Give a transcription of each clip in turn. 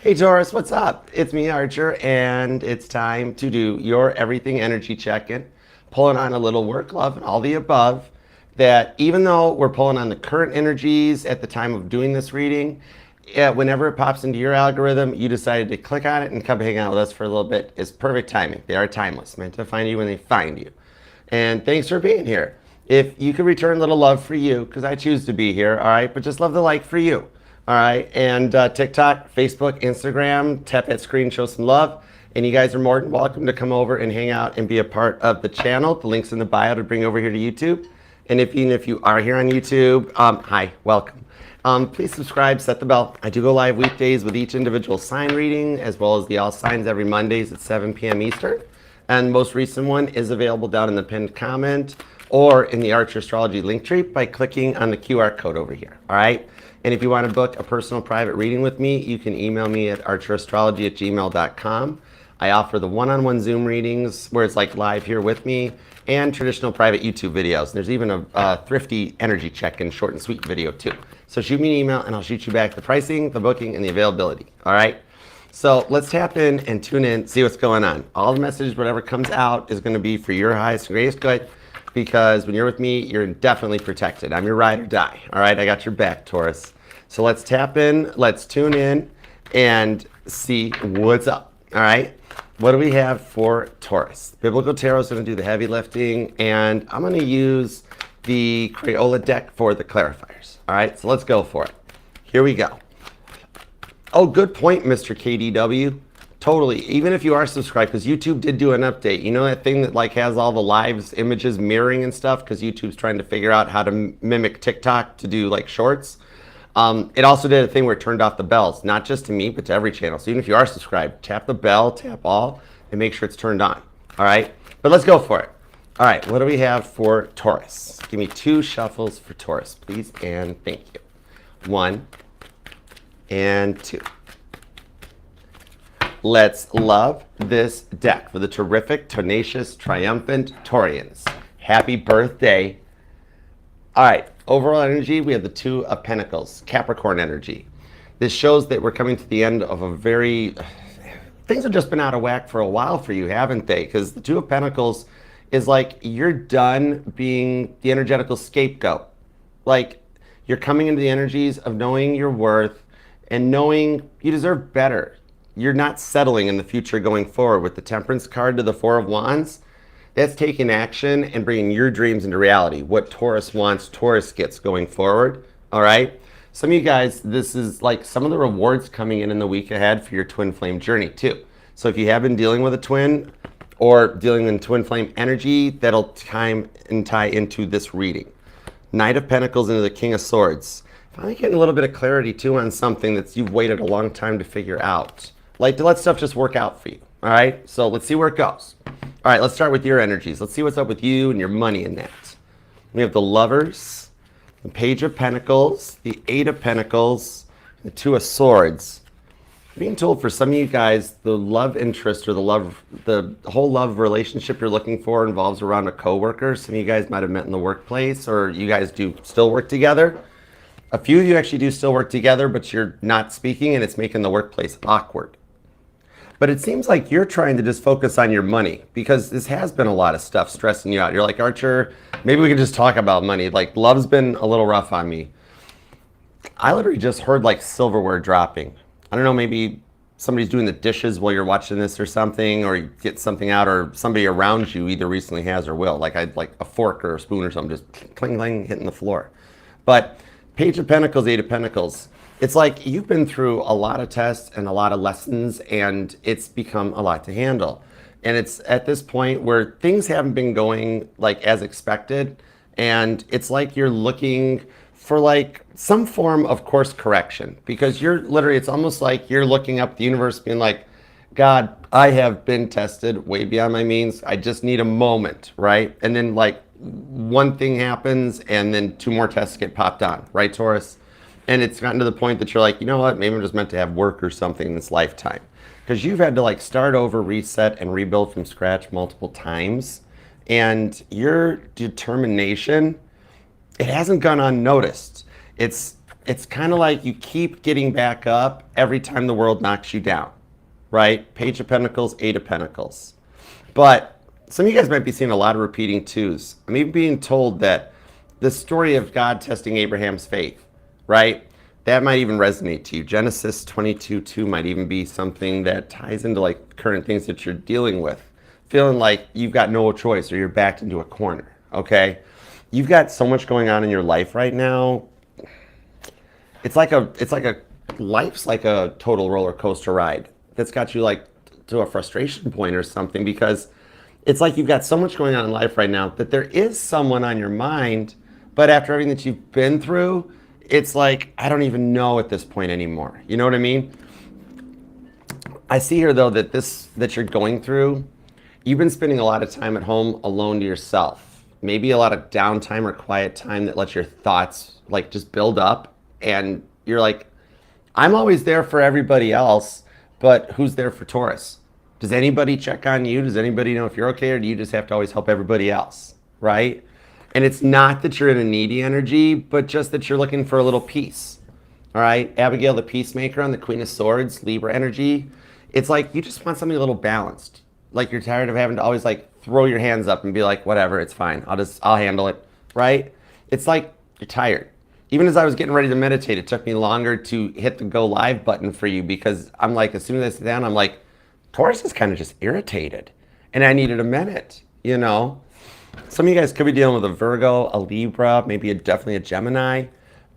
Hey Taurus, what's up? It's me, Archer, and it's time to do your everything energy check-in, pulling on a little work, love, and all the above. That even though we're pulling on the current energies at the time of doing this reading, whenever it pops into your algorithm, you decided to click on it and come hang out with us for a little bit. It's perfect timing. They are timeless, meant to find you when they find you. And thanks for being here. If you could return a little love for you, because I choose to be here, all right? But just love the like for you. All right, and TikTok, Facebook, Instagram, tap that screen, show some love. And you guys are more than welcome to come over and hang out and be a part of the channel. The link's in the bio to bring over here to YouTube. And even if you are here on YouTube, hi, welcome. Please subscribe, set the bell. I do go live weekdays with each individual sign reading, as well as the all signs every Mondays at 7 p.m. Eastern. And the most recent one is available down in the pinned comment or in the Archer Astrology link tree by clicking on the QR code over here, all right? And if you want to book a personal private reading with me, you can email me at archerastrology@gmail.com. I offer the one-on-one Zoom readings where it's like live here with me and traditional private YouTube videos. And there's even a thrifty energy check-in short and sweet video too. So shoot me an email and I'll shoot you back the pricing, the booking, and the availability. All right? So let's tap in and tune in, see what's going on. All the messages, whatever comes out, is going to be for your highest and greatest good. Because when you're with me, you're definitely protected. I'm your ride or die. All right, I got your back, Taurus. So let's tap in, let's tune in, and see what's up. All right, what do we have for Taurus? Biblical Tarot is going to do the heavy lifting, and I'm going to use the Crayola deck for the clarifiers. All right, so let's go for it. Here we go. Oh, good point, Mr. KDW. Totally. Even if you are subscribed, because YouTube did do an update. You know that thing that like has all the lives, images mirroring and stuff, because YouTube's trying to figure out how to mimic TikTok to do like shorts. It also did a thing where it turned off the bells, not just to me, but to every channel. So even if you are subscribed, tap the bell, tap all, and make sure it's turned on. All right? But let's go for it. All right, what do we have for Taurus? Give me 2 shuffles for Taurus, please, and thank you. 1 and 2. Let's love this deck for the terrific, tenacious, triumphant Taurians. Happy birthday. All right, overall energy, we have the 2 of Pentacles, Capricorn energy. This shows that we're coming to the end of a very, things have just been out of whack for a while for you, haven't they? Because the 2 of Pentacles is like you're done being the energetical scapegoat. Like you're coming into the energies of knowing your worth and knowing you deserve better. You're not settling in the future going forward. With the Temperance card to the 4 of Wands, that's taking action and bringing your dreams into reality. What Taurus wants, Taurus gets going forward, all right? Some of you guys, this is like some of the rewards coming in the week ahead for your twin flame journey too. So if you have been dealing with a twin or dealing in twin flame energy, that'll tie into this reading. Knight of Pentacles into the King of Swords. Finally getting a little bit of clarity too on something that you've waited a long time to figure out. Like to let stuff just work out for you, all right? So let's see where it goes. All right, let's start with your energies. Let's see what's up with you and your money in that. We have the Lovers, the Page of Pentacles, the 8 of Pentacles, the 2 of Swords. I'm being told for some of you guys, the love interest or the whole love relationship you're looking for involves around a coworker. Some of you guys might have met in the workplace, or you guys do still work together. A few of you actually do still work together, but you're not speaking and it's making the workplace awkward. But it seems like you're trying to just focus on your money because this has been a lot of stuff stressing you out. You're like, Archer, maybe we can just talk about money. Like, love's been a little rough on me. I literally just heard like silverware dropping. I don't know, maybe somebody's doing the dishes while you're watching this or something, or you get something out, or somebody around you either recently has or will. Like a fork or a spoon or something just cling, cling, hitting the floor. But Page of Pentacles, 8 of Pentacles. It's like you've been through a lot of tests and a lot of lessons, and it's become a lot to handle. And it's at this point where things haven't been going like as expected, and it's like you're looking for like some form of course correction, because you're literally, it's almost like you're looking up the universe being like, God, I have been tested way beyond my means. I just need a moment, right? And then like one thing happens and then 2 more tests get popped on, right, Taurus? And it's gotten to the point that you're like, you know what, maybe I'm just meant to have work or something in this lifetime. Because you've had to like start over, reset, and rebuild from scratch multiple times. And your determination, it hasn't gone unnoticed. It's it's kind of like you keep getting back up every time the world knocks you down, right? Page of Pentacles, Eight of Pentacles. But some of you guys might be seeing a lot of repeating twos. I'm even being told that the story of God testing Abraham's faith, right? That might even resonate to you. Genesis 22:2 might even be something that ties into like current things that you're dealing with. Feeling like you've got no choice or you're backed into a corner, okay? You've got so much going on in your life right now. Life's like a total roller coaster ride that's got you like to a frustration point or something, because it's like you've got so much going on in life right now that there is someone on your mind, but after everything that you've been through, it's like, I don't even know at this point anymore. You know what I mean? I see here though that you're going through, you've been spending a lot of time at home alone to yourself. Maybe a lot of downtime or quiet time that lets your thoughts like just build up, and you're like, I'm always there for everybody else, but who's there for Taurus? Does anybody check on you? Does anybody know if you're okay, or do you just have to always help everybody else, right? And it's not that you're in a needy energy, but just that you're looking for a little peace, all right? Abigail the Peacemaker on the Queen of Swords, Libra energy. It's like you just want something a little balanced. Like you're tired of having to always like throw your hands up and be like, whatever, it's fine. I'll handle it, right? It's like you're tired. Even as I was getting ready to meditate, it took me longer to hit the go live button for you, because I'm like, as soon as I sit down, I'm like, Taurus is kind of just irritated and I needed a minute, you know? Some of you guys could be dealing with a Virgo, a Libra, maybe definitely a Gemini,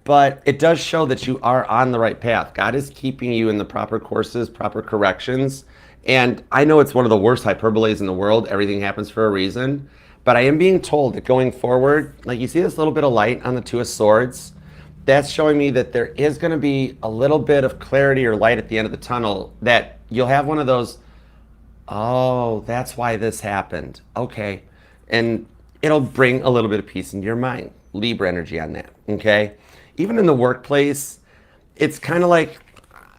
but it does show that you are on the right path. God is keeping you in the proper courses, proper corrections. And I know it's one of the worst hyperboles in the world. Everything happens for a reason. But I am being told that going forward, like you see this little bit of light on the Two of Swords, that's showing me that there is going to be a little bit of clarity or light at the end of the tunnel, that you'll have one of those, oh, that's why this happened. Okay. And it'll bring a little bit of peace into your mind. Libra energy on that, okay? Even in the workplace, it's kind of like,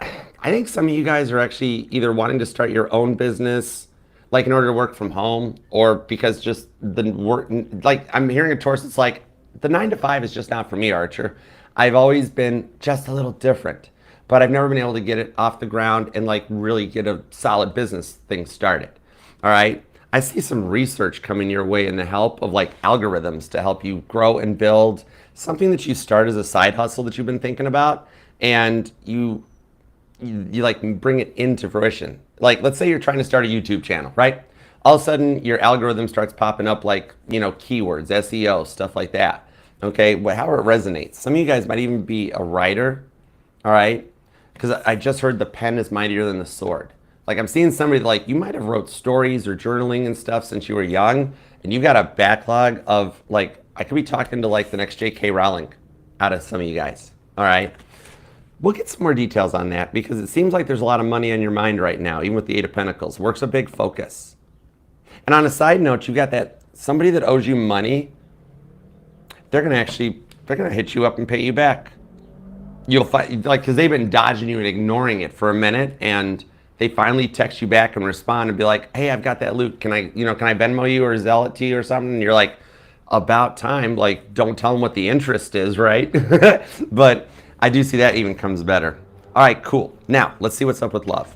I think some of you guys are actually either wanting to start your own business, like in order to work from home, or because just the work, like I'm hearing a Taurus, it's like, the 9 to 5 is just not for me, Archer. I've always been just a little different, but I've never been able to get it off the ground and like really get a solid business thing started, all right? I see some research coming your way in the help of like algorithms to help you grow and build something that you start as a side hustle that you've been thinking about, and you like bring it into fruition. Like, let's say you're trying to start a YouTube channel, right? All of a sudden your algorithm starts popping up like, you know, keywords, SEO, stuff like that. Okay, how it resonates. Some of you guys might even be a writer, all right? Because I just heard the pen is mightier than the sword. Like I'm seeing somebody like, you might have wrote stories or journaling and stuff since you were young, and you've got a backlog of like, I could be talking to like the next J.K. Rowling out of some of you guys, all right? We'll get some more details on that, because it seems like there's a lot of money on your mind right now, even with the Eight of Pentacles. Work's a big focus. And on a side note, you got that somebody that owes you money, they're gonna hit you up and pay you back. You'll find, like, because they've been dodging you and ignoring it for a minute, and they finally text you back and respond and be like, hey, I've got that loot. Can I Venmo you or Zelle it to you or something? And you're like, about time. Like, don't tell them what the interest is, right? But I do see that even comes better. All right, cool. Now, let's see what's up with love.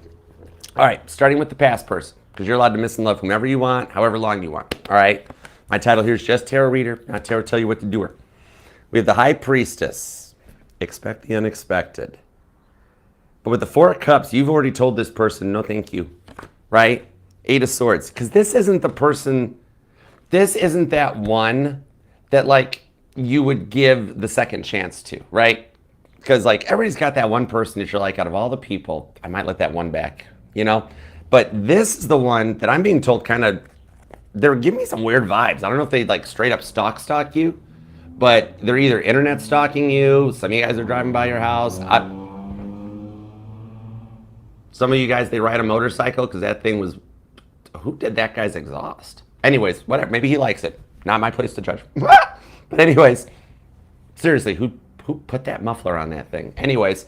All right, starting with the past person, because you're allowed to miss and love whomever you want, however long you want. All right? My title here is just Tarot Reader, not Tarot Tell You What to Do Her. We have the High Priestess. Expect the unexpected. But with the Four of Cups, you've already told this person, no thank you, right? Eight of Swords. Because this isn't the person, this isn't that one that like you would give the second chance to, right? Because like everybody's got that one person that you're like, out of all the people, I might let that one back, you know? But this is the one that I'm being told kind of, they're giving me some weird vibes. I don't know if they like straight up stalk you, but they're either internet stalking you. Some of you guys are driving by your house. Some of you guys, they ride a motorcycle because that thing was, who did that guy's exhaust? Anyways, whatever, maybe he likes it. Not my place to judge. But anyways, seriously, who put that muffler on that thing? Anyways,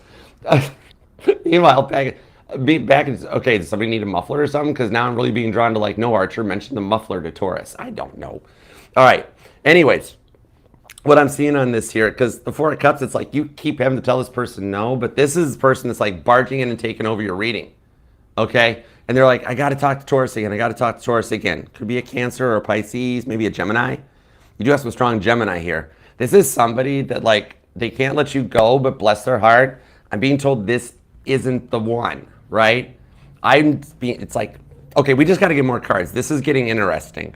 meanwhile, back okay, does somebody need a muffler or something? Because now I'm really being drawn to like, no, Archer, mention the muffler to Taurus. I don't know. All right, anyways, what I'm seeing on this here, because the Four of Cups, it's like you keep having to tell this person no, but this is the person that's like barging in and taking over your reading. Okay? And they're like, I got to talk to Taurus again. I got to talk to Taurus again. Could be a Cancer or a Pisces, maybe a Gemini. You do have some strong Gemini here. This is somebody that like, they can't let you go, but bless their heart, I'm being told this isn't the one, right? It's like, okay, we just got to get more cards. This is getting interesting.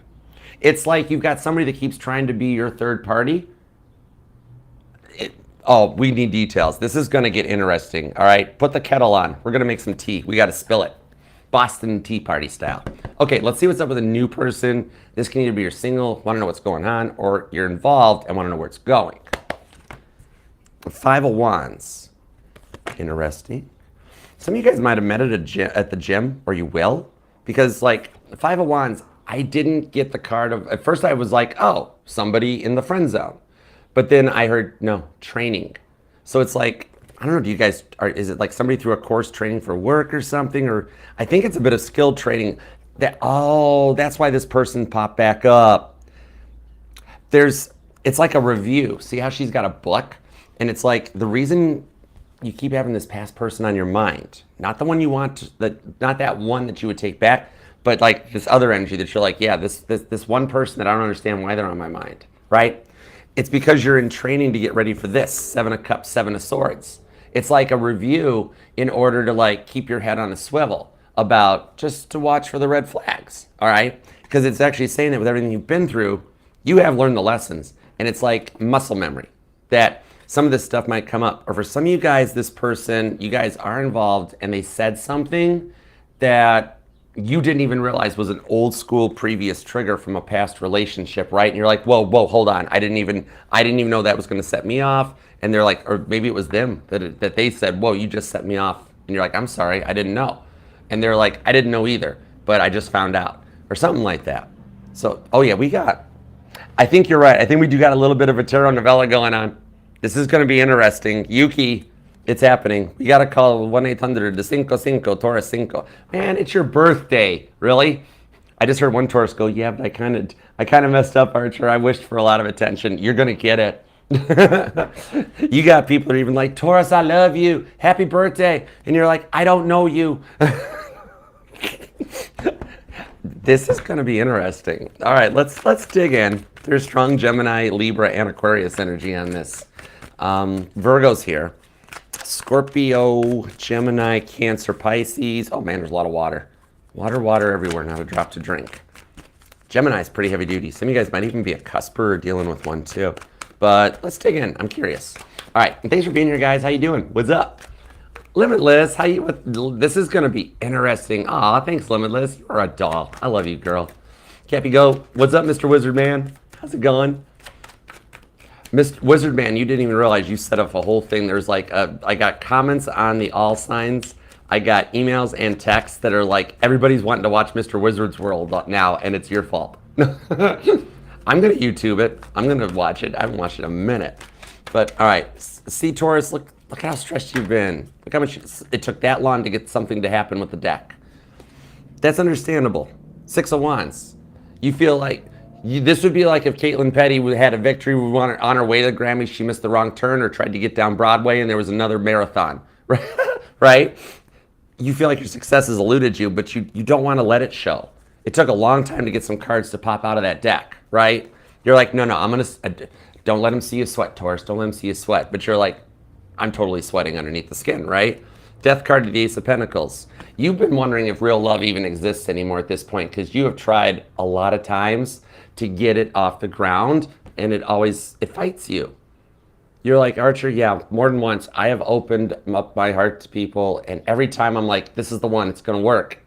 It's like you've got somebody that keeps trying to be your third party. Oh, we need details. This is going to get interesting. All right, put the kettle on. We're going to make some tea. We got to spill it. Boston Tea Party style. Okay, let's see what's up with a new person. This can either be you're single, want to know what's going on, or you're involved and want to know where it's going. Five of Wands. Interesting. Some of you guys might have met at the gym, or you will, because like the Five of Wands, I didn't get the card of, at first I was like, oh, somebody in the friend zone. But then I heard, no, training. So it's like, I don't know, do you guys, is it like somebody through a course training for work or something? Or I think it's a bit of skill training. That's why this person popped back up. It's like a review. See how she's got a book? And it's like the reason you keep having this past person on your mind, not the one you want, not that one that you would take back, but like this other energy that you're like, yeah, this one person that I don't understand why they're on my mind, right? It's because you're in training to get ready for this, Seven of Cups, Seven of Swords. It's like a review in order to like keep your head on a swivel about just to watch for the red flags, all right? Because it's actually saying that with everything you've been through, you have learned the lessons. And it's like muscle memory that some of this stuff might come up. Or for some of you guys, this person, you guys are involved and they said something that you didn't even realize was an old school previous trigger from a past relationship, right? And you're like, whoa, hold on. I didn't even know that was going to set me off. And they're like, or maybe it was them that they said, whoa, you just set me off. And you're like, I'm sorry, I didn't know. And they're like, I didn't know either, but I just found out, or something like that. So, oh yeah, I think you're right. I think we do got a little bit of a tarot novella going on. This is going to be interesting. Yuki, it's happening. You got to call 1-800-55 Taurus 5. Man, it's your birthday. Really? I just heard one Taurus go, yeah, but I kind of messed up, Archer. I wished for a lot of attention. You're going to get it. You got people that are even like, Taurus, I love you. Happy birthday. And you're like, I don't know you. This is going to be interesting. All right, let's dig in. There's strong Gemini, Libra, and Aquarius energy on this. Virgo's here. Scorpio, Gemini, Cancer, Pisces. Oh man, there's a lot of water. Water everywhere, not a drop to drink. Gemini's pretty heavy duty. Some of you guys might even be a cusper or dealing with one too. But let's dig in. I'm curious. All right, and thanks for being here, guys. How you doing? What's up? Limitless, this is gonna be interesting. Aw, thanks, Limitless. You're a doll. I love you, girl. Cappy Go, what's up, Mr. Wizard Man? How's it going? Mr. Wizard Man, you didn't even realize you set up a whole thing. There's like, I got comments on the all signs. I got emails and texts that are like, everybody's wanting to watch Mr. Wizard's World now, and it's your fault. I'm gonna YouTube it. I'm gonna watch it. I haven't watched it in a minute. But all right, see Taurus, look how stressed you've been. Look how much it took that long to get something to happen with the deck. That's understandable. Six of Wands. You feel like, this would be like if Caitlin Petty had a victory on her way to the Grammys, she missed the wrong turn or tried to get down Broadway and there was another marathon, right? You feel like your success has eluded you, but you don't want to let it show. It took a long time to get some cards to pop out of that deck, right? You're like, no, don't let him see you sweat, Taurus. Don't let him see you sweat. But you're like, I'm totally sweating underneath the skin, right? Death card to the Ace of Pentacles. You've been wondering if real love even exists anymore at this point because you have tried a lot of times to get it off the ground and it fights you. You're like, Archer, yeah, more than once, I have opened up my heart to people and every time I'm like, this is the one, it's gonna work.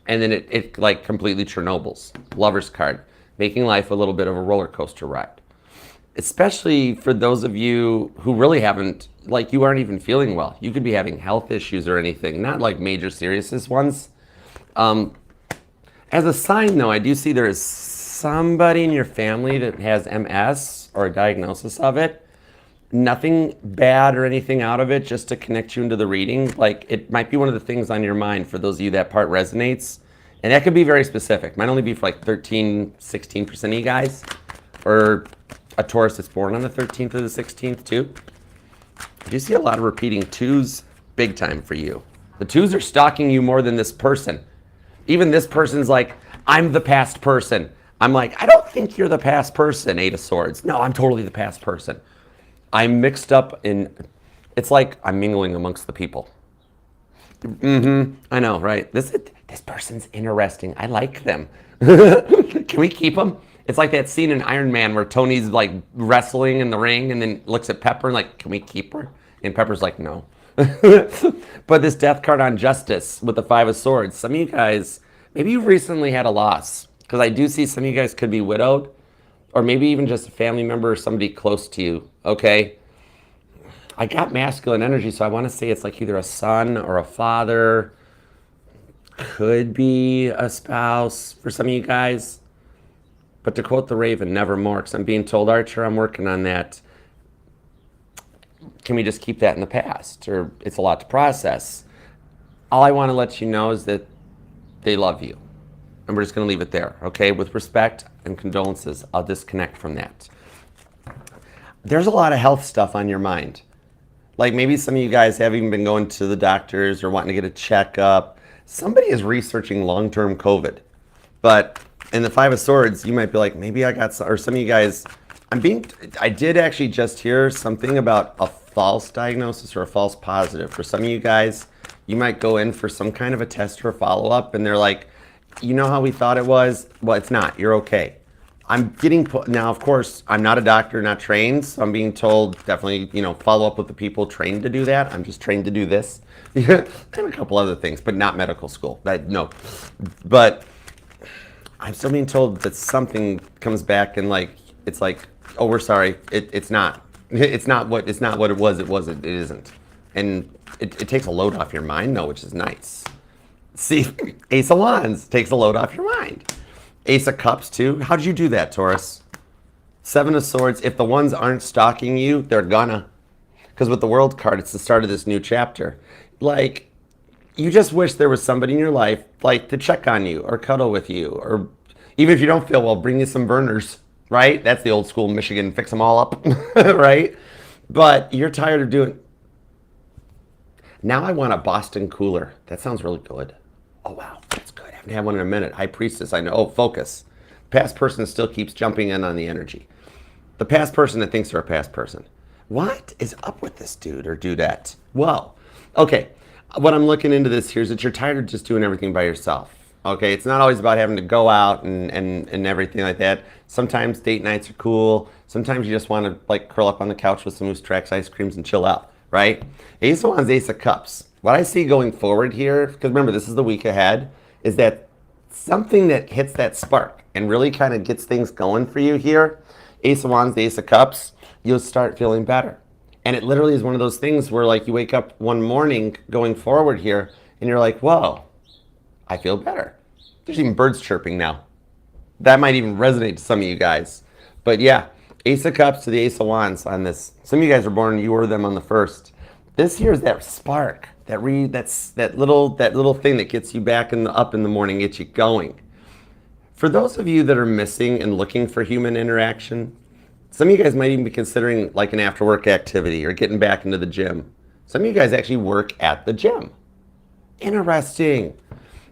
And then it like completely Chernobyls. Lover's card, making life a little bit of a roller coaster ride. Especially for those of you who really haven't, like you aren't even feeling well. You could be having health issues or anything, not like major serious ones. As a sign though, I do see there is somebody in your family that has MS or a diagnosis of it. Nothing bad or anything out of it, just to connect you into the reading. Like it might be one of the things on your mind for those of you that part resonates. And that could be very specific. Might only be for like 13, 16% of you guys. Or a Taurus that's born on the 13th or the 16th too. I do see a lot of repeating twos big time for you. The twos are stalking you more than this person. Even this person's like, I'm the past person. I'm like, I don't think you're the past person, Eight of Swords. No, I'm totally the past person. I'm mixed up in, it's like I'm mingling amongst the people. I know, right? This person's interesting. I like them. Can we keep them? It's like that scene in Iron Man where Tony's like wrestling in the ring and then looks at Pepper and like, can we keep her? And Pepper's like, no. But this death card on Justice with the Five of Swords, some of you guys, maybe you've recently had a loss, because I do see some of you guys could be widowed, or maybe even just a family member or somebody close to you, okay? I got masculine energy, so I want to say it's like either a son or a father, could be a spouse for some of you guys. But to quote the Raven, nevermore, because I'm being told, Archer, I'm working on that. Can we just keep that in the past? Or it's a lot to process. All I want to let you know is that they love you. And we're just going to leave it there, okay? With respect and condolences, I'll disconnect from that. There's a lot of health stuff on your mind. Like maybe some of you guys haven't even been going to the doctors or wanting to get a checkup. Somebody is researching long-term COVID. But in the Five of Swords, you might be like, maybe I got some, or some of you guys, I did actually just hear something about a false diagnosis or a false positive. For some of you guys, you might go in for some kind of a test or a follow-up and they're like, you know how we thought it was? Well, it's not, you're okay. I'm getting, now of course, I'm not a doctor, not trained, so I'm being told definitely, follow up with the people trained to do that. I'm just trained to do this. And a couple other things, but not medical school, no. But I'm still being told that something comes back and it's like, oh, we're sorry, it's not what it was, it isn't. And it takes a load off your mind, which is nice. See, Ace of Wands takes a load off your mind. Ace of Cups too. How did you do that, Taurus? Seven of Swords. If the ones aren't stalking you, they're gonna. Because with the World card, it's the start of this new chapter. Like, you just wish there was somebody in your life, like, to check on you or cuddle with you, or even if you don't feel well, bring you some burners, right? That's the old school Michigan, fix them all up, right? But you're tired of doing. Now I want a Boston cooler. That sounds really good. Oh, wow, that's good. I haven't had one in a minute. High Priestess, I know. Oh, focus. Past person still keeps jumping in on the energy. The past person that thinks they're a past person. What is up with this dude or dudette? Whoa. Okay, what I'm looking into this here is that you're tired of just doing everything by yourself. Okay, it's not always about having to go out and everything like that. Sometimes date nights are cool. Sometimes you just want to like curl up on the couch with some Moose Tracks ice creams and chill out, right? Ace of Wands, Ace of Cups. What I see going forward here, because remember, this is the week ahead, is that something that hits that spark and really kind of gets things going for you here, Ace of Wands, Ace of Cups, you'll start feeling better. And it literally is one of those things where like you wake up one morning going forward here and you're like, whoa, I feel better. There's even birds chirping now. That might even resonate to some of you guys. But yeah, Ace of Cups to the Ace of Wands on this. Some of you guys are born, you were them on the first. This here is that spark, that little thing that gets you back up in the morning, gets you going. For those of you that are missing and looking for human interaction, some of you guys might even be considering like an after work activity or getting back into the gym. Some of you guys actually work at the gym. Interesting.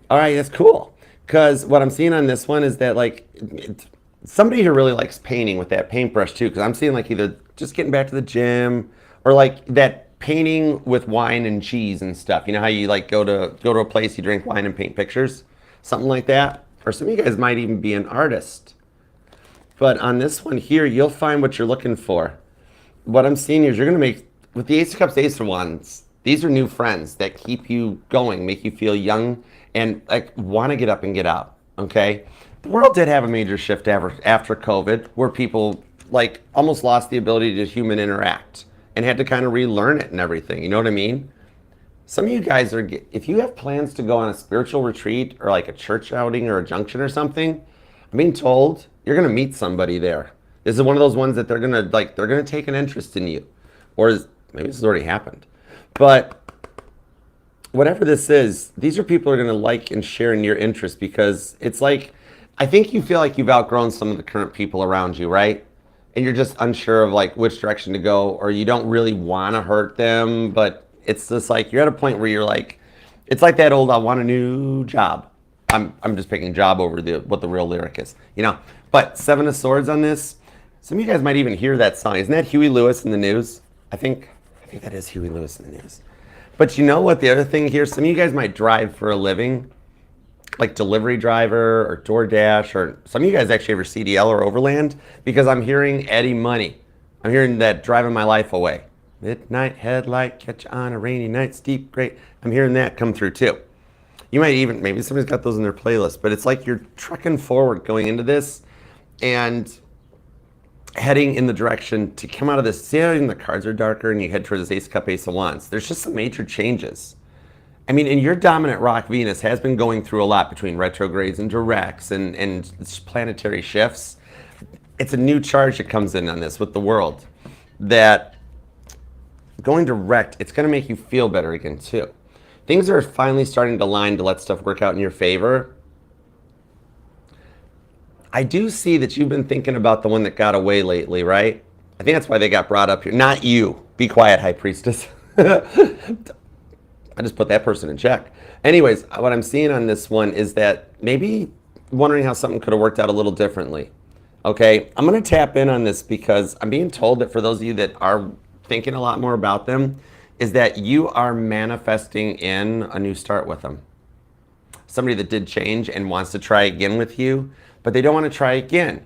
All right, that's cool. Because what I'm seeing on this one is that like somebody who really likes painting with that paintbrush too, because I'm seeing like either just getting back to the gym or like that painting with wine and cheese and stuff. You know how you like go to a place, you drink wine and paint pictures? Something like that. Or some of you guys might even be an artist. But on this one here, you'll find what you're looking for. What I'm seeing here is you're going to make, with the Ace of Cups, Ace of Wands, these are new friends that keep you going, make you feel young, and like want to get up and get out, okay? The world did have a major shift after COVID where people like almost lost the ability to human interact and had to kind of relearn it and everything, you know what I mean? Some of you guys are, if you have plans to go on a spiritual retreat or like a church outing or a junction or something, I'm being told you're going to meet somebody there. This is one of those ones that they're going to take an interest in you. Or maybe this has already happened. But whatever this is, these are people who are going to like and share in your interest because it's like, I think you feel like you've outgrown some of the current people around you, right? and you're just unsure of like which direction to go, or you don't really want to hurt them, but it's just like you're at a point where you're like, it's like that old "I want a new job." I'm just picking job over what the real lyric is, you know. But Seven of Swords on this. Some of you guys might even hear that song. Isn't that Huey Lewis in the News? I think that is Huey Lewis in the News. But you know what? The other thing here, some of you guys might drive for a living, like delivery driver or DoorDash, or some of you guys actually have your CDL or Overland, because I'm hearing Eddie Money. I'm hearing that "Driving My Life Away." Midnight headlight, catch you on a rainy night, steep great. I'm hearing that come through too. You might even, maybe somebody's got those in their playlist, but it's like you're trucking forward going into this and heading in the direction to come out of this. See how even the cards are darker and you head towards this Ace Cup, Ace of Wands. There's just some major changes. I mean, and your dominant rock Venus has been going through a lot between retrogrades and directs and planetary shifts. It's a new charge that comes in on this with the world, that going direct, it's going to make you feel better again too. Things are finally starting to align to let stuff work out in your favor. I do see that you've been thinking about the one that got away lately, right? I think that's why they got brought up here. Not you. Be quiet, High Priestess. I just put that person in check. Anyways, what I'm seeing on this one is that maybe wondering how something could have worked out a little differently. Okay, I'm going to tap in on this because I'm being told that for those of you that are thinking a lot more about them, is that you are manifesting in a new start with them. Somebody that did change and wants to try again with you, but they don't want to try again.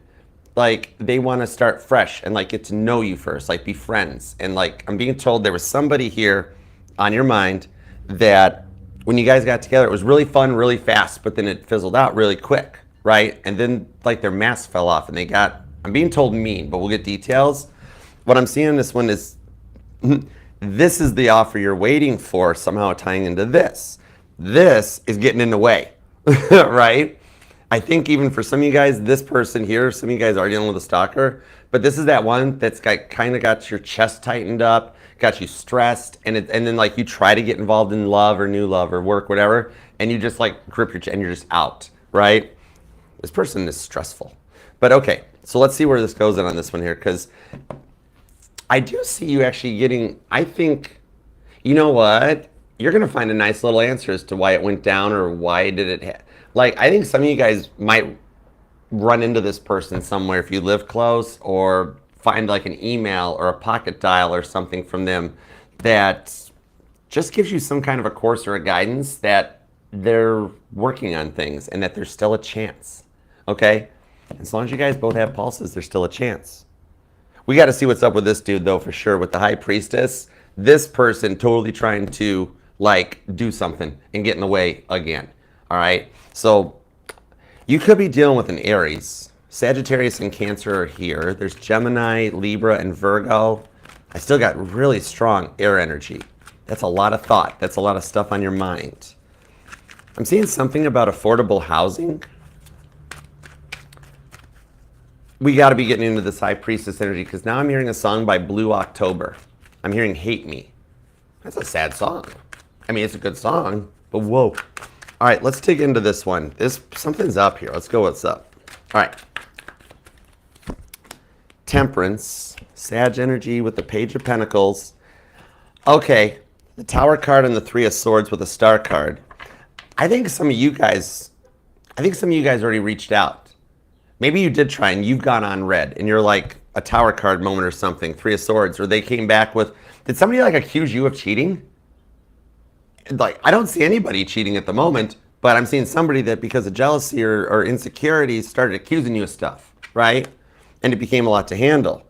Like, they want to start fresh and like get to know you first, like be friends. And like, I'm being told there was somebody here on your mind that when you guys got together, it was really fun, really fast, but then it fizzled out really quick, right? And then like their mask fell off and they got, I'm being told mean, but we'll get details. What I'm seeing in this one is, this is the offer you're waiting for, somehow tying into this. This is getting in the way, right? I think even for some of you guys, this person here, some of you guys are dealing with a stalker, but this is that one that's kind of got your chest tightened up, got you stressed, and then like you try to get involved in love or new love or work, whatever, and you just like grip your chest and you're just out, right? This person is stressful. But okay, so let's see where this goes in on this one here, because I do see you actually getting, I think, you know what? You're going to find a nice little answer as to why it went down or why did it, like, I think some of you guys might run into this person somewhere if you live close, or find like an email or a pocket dial or something from them that just gives you some kind of a course or a guidance that they're working on things and that there's still a chance, okay? As long as you guys both have pulses, there's still a chance. We got to see what's up with this dude, though, for sure. With the High Priestess, this person totally trying to, like, do something and get in the way again. All right? So you could be dealing with an Aries. Sagittarius and Cancer are here. There's Gemini, Libra, and Virgo. I still got really strong air energy. That's a lot of thought. That's a lot of stuff on your mind. I'm seeing something about affordable housing. We got to be getting into this High Priestess energy, because now I'm hearing a song by Blue October. I'm hearing Hate Me. That's a sad song. I mean, it's a good song, but whoa. All right, let's dig into this one. Something's up here. Let's go what's up. All right. Temperance, Sag energy with the Page of Pentacles. Okay, the Tower card and the Three of Swords with a Star card. I think some of you guys already reached out. Maybe you did try and you've gone on red and you're like a Tower card moment or something, Three of Swords, or they came back with, did somebody like accuse you of cheating? Like, I don't see anybody cheating at the moment, but I'm seeing somebody that because of jealousy or insecurity started accusing you of stuff, right? And it became a lot to handle.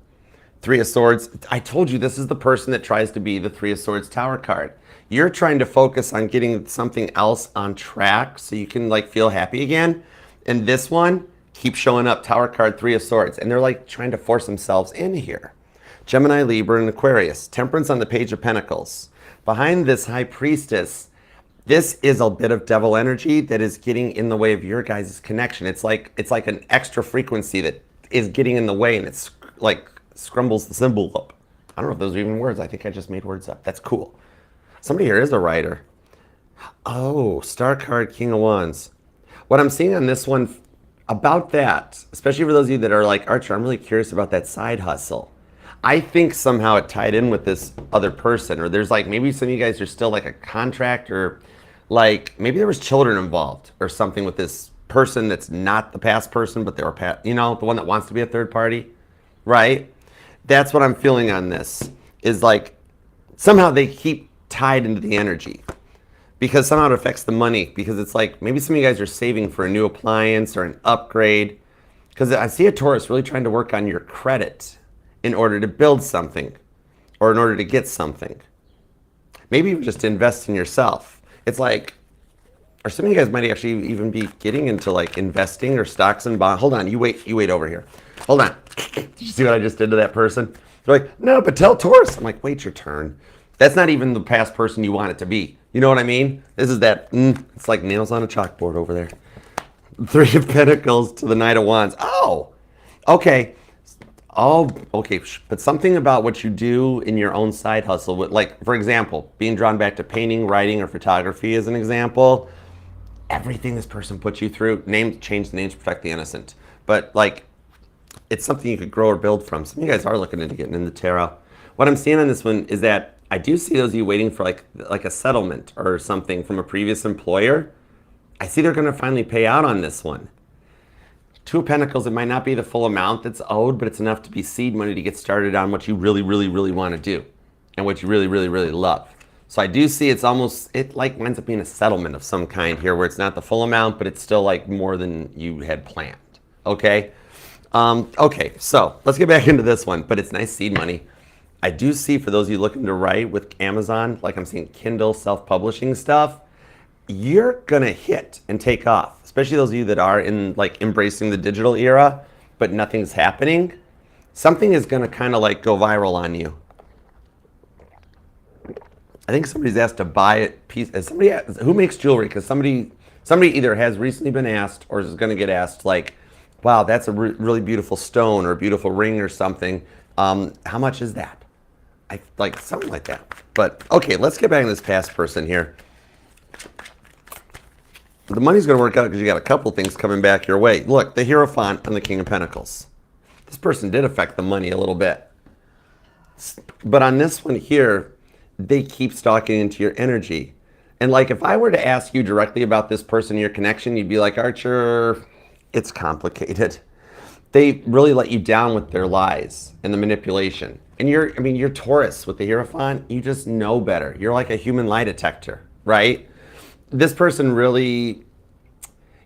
Three of Swords, I told you this is the person that tries to be the Three of Swords Tower card. You're trying to focus on getting something else on track so you can like feel happy again. And this one, keep showing up, Tower card, Three of Swords, and they're like trying to force themselves in here. Gemini, Libra, and Aquarius. Temperance on the Page of Pentacles. Behind this High Priestess, this is a bit of devil energy that is getting in the way of your guys' connection. It's like an extra frequency that is getting in the way, and it's like scrumbles the symbol up. I don't know if those are even words. I think I just made words up. That's cool. Somebody here is a writer. Oh, Star card, King of Wands. What I'm seeing on this one, About that, especially for those of you that are like, Archer, I'm really curious about that side hustle. I think somehow it tied in with this other person, or there's like maybe some of you guys are still like a contract, or like maybe there was children involved or something with this person that's not the past person, but they were past, you know, the one that wants to be a third party, right? That's what I'm feeling on this, is like somehow they keep tied into the energy, because somehow it affects the money, because it's like maybe some of you guys are saving for a new appliance or an upgrade, because I see a Taurus really trying to work on your credit in order to build something or in order to get something. Maybe even just invest in yourself. It's like, or some of you guys might actually even be getting into like investing or stocks and bonds. Hold on, you wait over here. Hold on. Did you see what I just did to that person? They're like, no, but tell Taurus. I'm like, wait your turn. That's not even the past person you want it to be. You know what I mean? This is that, it's like nails on a chalkboard over there. Three of Pentacles to the Knight of Wands. Oh, okay. Oh, okay. But something about what you do in your own side hustle, like, for example, being drawn back to painting, writing, or photography as an example, everything this person puts you through, change the names, protect the innocent. But like, it's something you could grow or build from. Some of you guys are looking into getting into tarot. What I'm seeing on this one is that I do see those of you waiting for like a settlement or something from a previous employer. I see they're going to finally pay out on this one. Two of Pentacles, it might not be the full amount that's owed, but it's enough to be seed money to get started on what you really, really, really want to do and what you really, really, really love. So I do see it like winds up being a settlement of some kind here, where it's not the full amount, but it's still like more than you had planned. Okay? Okay, so let's get back into this one, but it's nice seed money. I do see, for those of you looking to write with Amazon, like I'm seeing Kindle, self-publishing stuff, you're gonna hit and take off, especially those of you that are in like embracing the digital era, but nothing's happening. Something is gonna kind of like go viral on you. I think somebody's asked to buy a piece. Somebody who makes jewelry, because somebody either has recently been asked or is gonna get asked, like, wow, that's a really beautiful stone or a beautiful ring or something. How much is that? Like something like that. But okay, let's get back to this past person here. The money's going to work out because you got a couple things coming back your way. Look, the Hierophant and the King of Pentacles. This person did affect the money a little bit. But on this one here, they keep stalking into your energy. And like, if I were to ask you directly about this person, your connection, you'd be like, Archer, it's complicated. They really let you down with their lies and the manipulation. And you're Taurus with the Hierophant. You just know better. You're like a human lie detector, right? This person really,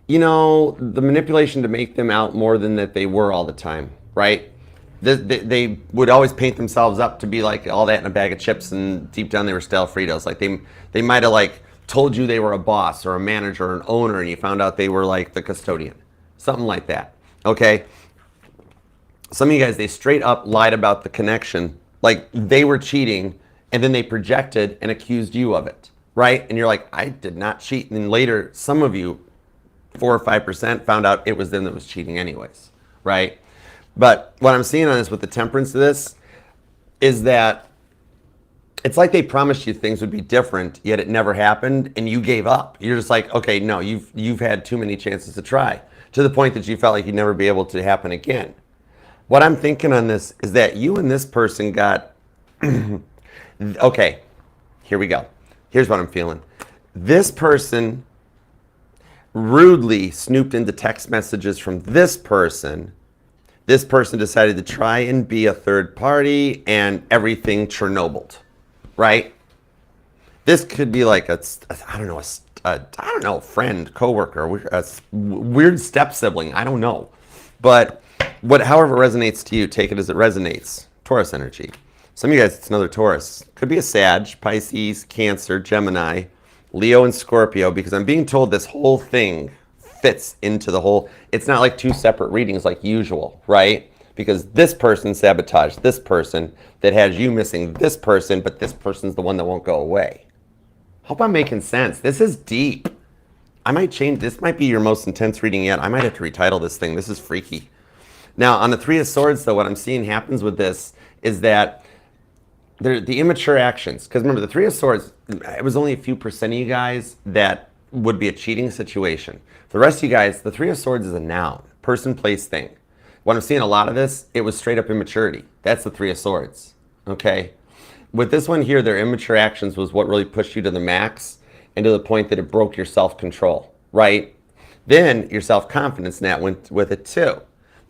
the manipulation to make them out more than that they were all the time, right? They would always paint themselves up to be like all that in a bag of chips, and deep down they were stale Fritos. Like they might have like told you they were a boss or a manager or an owner, and you found out they were like the custodian, something like that. Okay. Some of you guys, they straight up lied about the connection, like they were cheating, and then they projected and accused you of it. Right? And you're like, I did not cheat. And then later, some of you, 4 or 5%, found out it was them that was cheating anyways. Right? But what I'm seeing on this with the temperance of this is that it's like they promised you things would be different, yet it never happened, and you gave up. You're just like, okay, no, you've had too many chances to try, to the point that you felt like you'd never be able to happen again. What I'm thinking on this is that you and this person got, okay, here we go. Here's what I'm feeling. This person rudely snooped into text messages from this person. This person decided to try and be a third party, and everything Chernobyled, right? This could be like a friend, coworker, a weird step sibling. I don't know. But however resonates to you, take it as it resonates. Taurus energy. Some of you guys, it's another Taurus. Could be a Sag, Pisces, Cancer, Gemini, Leo, and Scorpio, because I'm being told this whole thing fits into the whole. It's not like two separate readings like usual, right? Because this person sabotaged this person that has you missing this person, but this person's the one that won't go away. Hope I'm making sense. This is deep. I might change. This might be your most intense reading yet. I might have to retitle this thing. This is freaky. Now, on the Three of Swords, though, what I'm seeing happens with this is that the immature actions, because remember, the Three of Swords, it was only a few percent of you guys that would be a cheating situation. For the rest of you guys, the Three of Swords is a noun. person, place, thing. When I'm seeing a lot of this, it was straight up immaturity. That's the Three of Swords, okay? With this one here, their immature actions was what really pushed you to the max and to the point that it broke your self-control, right? Then your self-confidence net went with it too.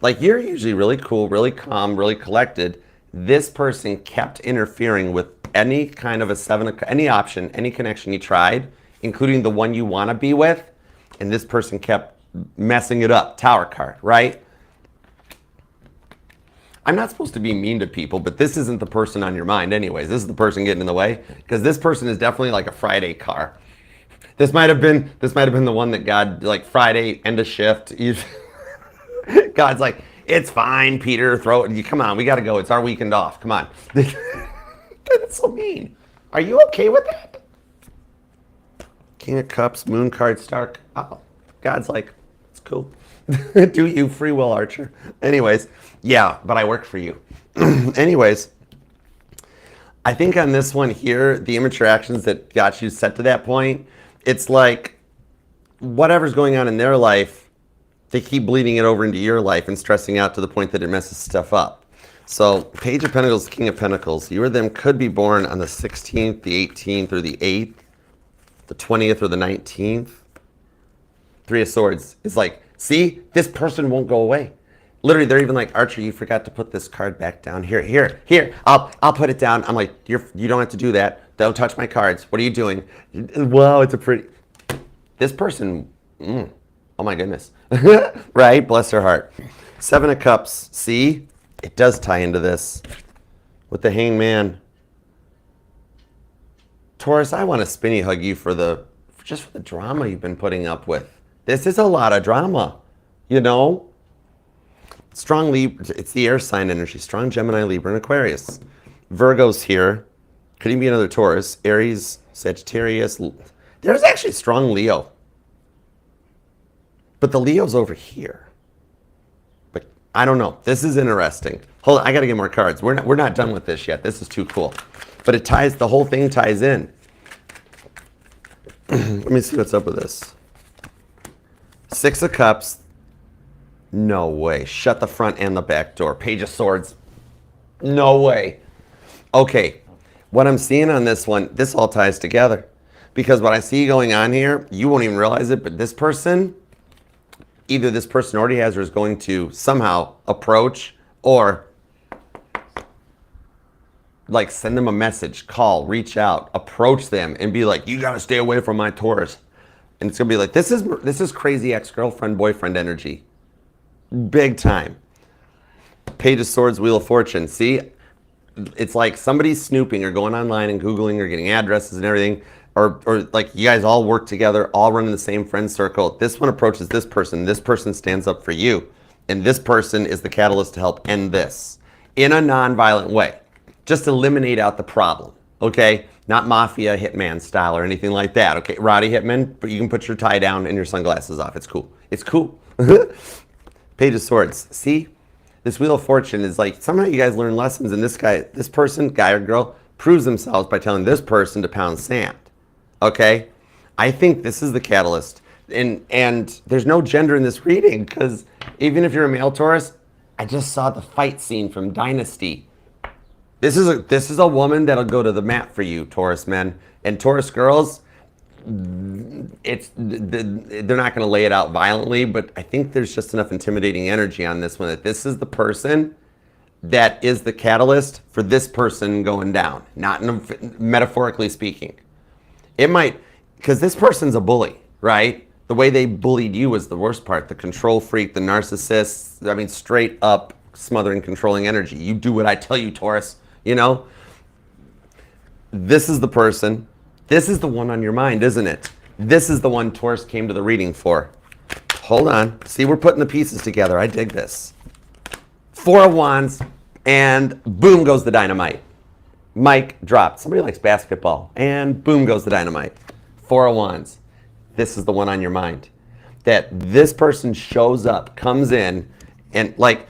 Like, you're usually really cool, really calm, really collected. This person kept interfering with any kind of any option, any connection you tried, including the one you want to be with, and this person kept messing it up. Tower card, right? I'm not supposed to be mean to people, but this isn't the person on your mind anyways. This is the person getting in the way, because this person is definitely like a Friday car. This might have been the one that God, like, Friday, end of shift. God's like, it's fine, Peter, throw it. Come on, we got to go. It's our weekend off. Come on. That's so mean. Are you okay with that? King of Cups, Moon card, Star. Oh, God's like, it's cool. Do you, free will archer. Anyways, yeah, but I work for you. Anyways, I think on this one here, the immature actions that got you set to that point, it's like whatever's going on in their life, they keep bleeding it over into your life and stressing out to the point that it messes stuff up. So Page of Pentacles, King of Pentacles, you or them could be born on the 16th, the 18th, or the 8th, the 20th, or the 19th. Three of Swords is like, see, this person won't go away. Literally, they're even like, Archer, you forgot to put this card back down. Here, I'll put it down. I'm like, you don't have to do that. Don't touch my cards. What are you doing? Wow, it's a pretty... This person, oh my goodness. Right? Bless their heart. Seven of Cups, see? It does tie into this. With the Hanged Man. Taurus, I want to spinny hug you for the drama you've been putting up with. This is a lot of drama, you know? Strong Libra, it's the air sign energy. Strong Gemini, Libra, and Aquarius. Virgo's here. Could even be another Taurus. Aries, Sagittarius. There's actually strong Leo. But the Leo's over here. But I don't know. This is interesting. Hold on, I got to get more cards. We're not done with this yet. This is too cool. But it ties, the whole thing ties in. Let me see what's up with this. Six of Cups. No way. Shut the front and the back door. Page of Swords. No way. Okay. What I'm seeing on this one, this all ties together. Because what I see going on here, you won't even realize it, but this person, either this person already has or is going to somehow approach or like send them a message, call, reach out, approach them and be like, you got to stay away from my Taurus. And it's going to be like, this is crazy ex-girlfriend, boyfriend energy. Big time. Page of Swords, Wheel of Fortune. See, it's like somebody's snooping or going online and Googling or getting addresses and everything. Or like you guys all work together, all run in the same friend circle. This one approaches this person stands up for you. And this person is the catalyst to help end this in a non-violent way. Just eliminate out the problem, okay? Not mafia hitman style or anything like that, okay? Roddy Hitman, but you can put your tie down and your sunglasses off. It's cool. It's cool. Page of Swords. See? This Wheel of Fortune is like, somehow you guys learn lessons, and this person, guy or girl, proves themselves by telling this person to pound sand. Okay? I think this is the catalyst. And there's no gender in this reading, because even if you're a male Taurus, I just saw the fight scene from Dynasty. This is a woman that'll go to the mat for you, Taurus men. And Taurus girls, they're not going to lay it out violently, but I think there's just enough intimidating energy on this one that this is the person that is the catalyst for this person going down, not metaphorically speaking. It might, because this person's a bully, right? The way they bullied you was the worst part. The control freak, the narcissist, I mean, straight up smothering, controlling energy. You do what I tell you, Taurus, you know? This is the person. This is the one on your mind, isn't it? This is the one Taurus came to the reading for. Hold on. See, we're putting the pieces together. I dig this. Four of Wands, and boom goes the dynamite. Mic dropped. Somebody likes basketball, and boom goes the dynamite. Four of Wands. This is the one on your mind. That this person shows up, comes in, and like,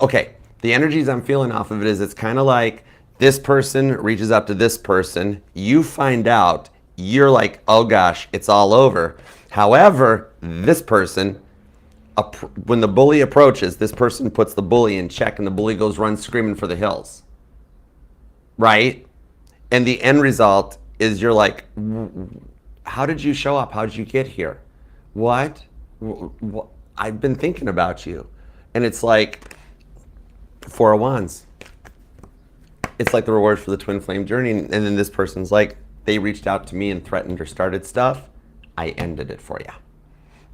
okay, the energies I'm feeling off of it is it's kind of like this person reaches out to this person. You find out, you're like, oh gosh, it's all over. However, this person when the bully approaches, this person puts the bully in check and the bully goes run screaming for the hills. Right? And the end result is you're like, how did you show up? How did you get here? What? I've been thinking about you. And it's like, Four of Wands. It's like the reward for the twin flame journey. And then this person's like, they reached out to me and threatened or started stuff. I ended it for you.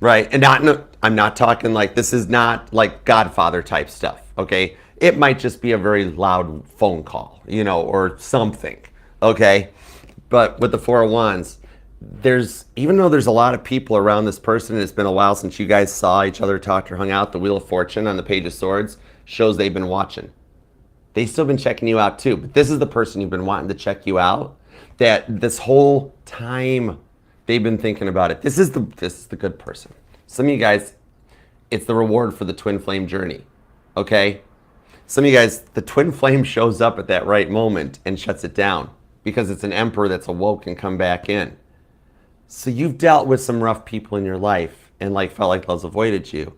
Right? And I'm not talking like, this is not like Godfather type stuff. Okay? It might just be a very loud phone call, or something. Okay? But with the Four of Wands, even though there's a lot of people around this person, and it's been a while since you guys saw each other, talked or hung out, the Wheel of Fortune on the Page of Swords shows they've been watching. They've still been checking you out too. But this is the person you've been wanting to check you out, that this whole time they've been thinking about it. This is the good person. Some of you guys, it's the reward for the twin flame journey. Okay? Some of you guys, the twin flame shows up at that right moment and shuts it down because it's an emperor that's awoke and come back in. So you've dealt with some rough people in your life and felt like love's avoided you